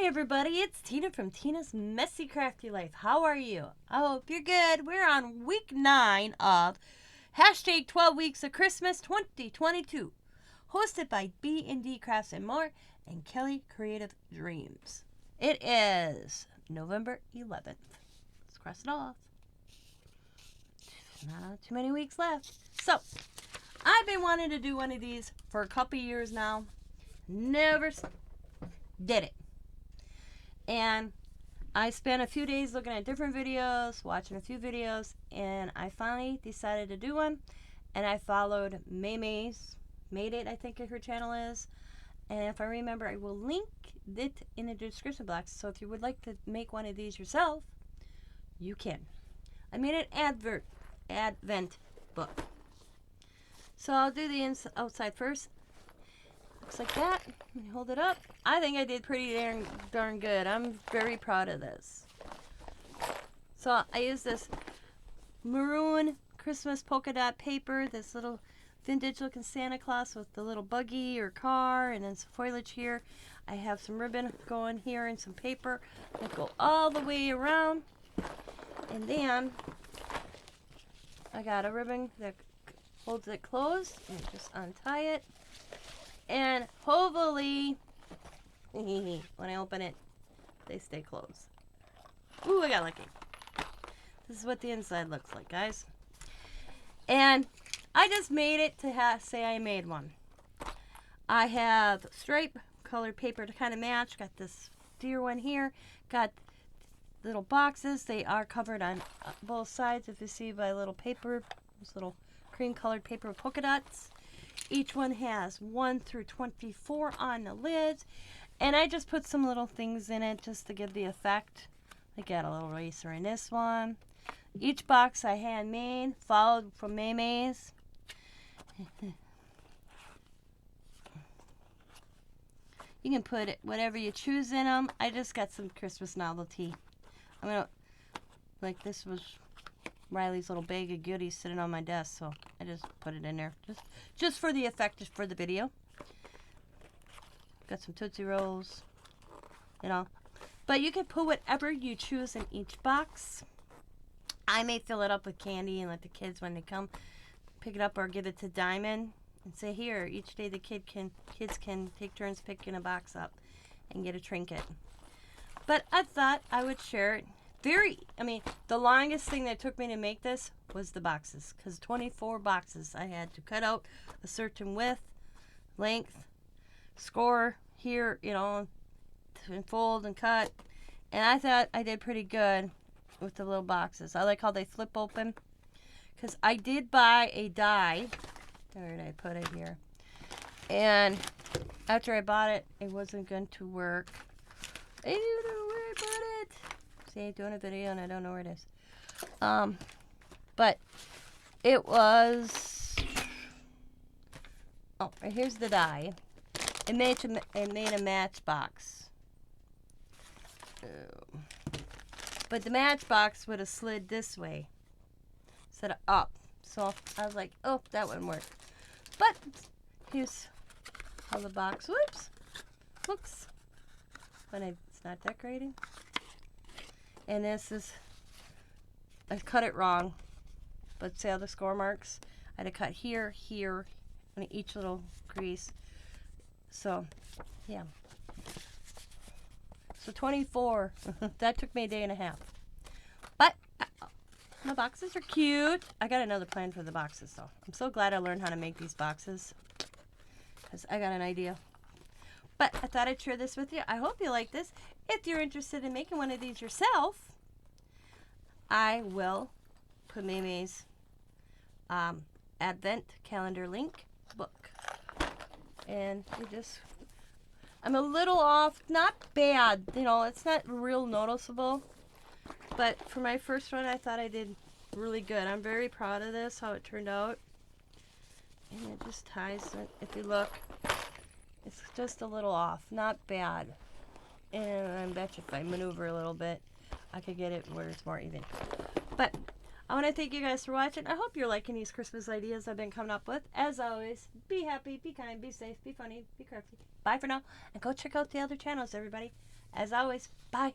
Hi everybody, it's Tina from Tina's Messy Crafty Life. How are you? I hope you're good. We're on week 9 of hashtag 12 Weeks of Christmas 2022, hosted by B&D Crafts and More and Kelly Creative Dreams. It is November 11th. Let's cross it off. Not too many weeks left. So, I've been wanting to do one of these for a couple years now. Never did it. And I spent a few days looking at different videos, watching a few videos, and I finally decided to do one. And I followed Maymay's, Made It, I think her channel is. And if I remember, I will link it in the description box. So if you would like to make one of these yourself, you can. I made an advent book. So I'll do the outside first. Looks like that. Let me hold it up. I think I did pretty darn good. I'm very proud of this. So I used this maroon Christmas polka dot paper, this little vintage looking Santa Claus with the little buggy or car, and then some foliage here. I have some ribbon going here and some paper that go all the way around. And then I got a ribbon that holds it closed, and just untie it. And hopefully, when I open it, they stay closed. Ooh, I got lucky. This is what the inside looks like, guys. And I just made it to say I made one. I have stripe colored paper to kind of match. Got this deer one here. Got little boxes. They are covered on both sides, if you see by little paper. This little cream colored paper with polka dots. Each one has 1 through 24 on the lids. And I just put some little things in it just to give the effect. I got a little eraser in this one. Each box I handmade, followed from Maymay's. You can put whatever you choose in them. I just got some Christmas novelty. I'm gonna, like this was Riley's little bag of goodies sitting on my desk, so I just put it in there just for the effect, just for the video. Got some Tootsie Rolls, you know, but you can put whatever you choose in each box. I may fill it up with candy and let the kids, when they come, pick it up or give it to Diamond and say, here, each day the kids can take turns picking a box up and get a trinket. But I thought I would share it. The longest thing that took me to make this was the boxes, because 24 boxes I had to cut out a certain width, length, score here, you know, and fold and cut. And I thought I did pretty good with the little boxes. I like how they flip open, because I did buy a die. Where did I put it here? And after I bought it, it wasn't going to work. I don't know where I bought it. See, doing a video and I don't know where it is. But it was. Oh, here's the die. It made a matchbox. But the matchbox would have slid this way instead of up. So I was like, oh, that wouldn't work. But here's how the box looks when it's not decorating. And this is, I cut it wrong, but see how the score marks? I had to cut here, on each little crease. So, yeah. So 24, that took me a day and a half. But the boxes are cute. I got another plan for the boxes though. I'm so glad I learned how to make these boxes, because I got an idea. But I thought I'd share this with you. I hope you like this. If you're interested in making one of these yourself, I will put Maymay's Advent Calendar link book. And I'm a little off, not bad, you know, it's not real noticeable. But for my first one, I thought I did really good. I'm very proud of this, how it turned out. And it just ties it, if you look. It's just a little off, not bad. And I bet you if I maneuver a little bit, I could get it where it's more even. But I want to thank you guys for watching. I hope you're liking these Christmas ideas I've been coming up with. As always, be happy, be kind, be safe, be funny, be crafty. Bye for now, and go check out the other channels, everybody. As always, bye.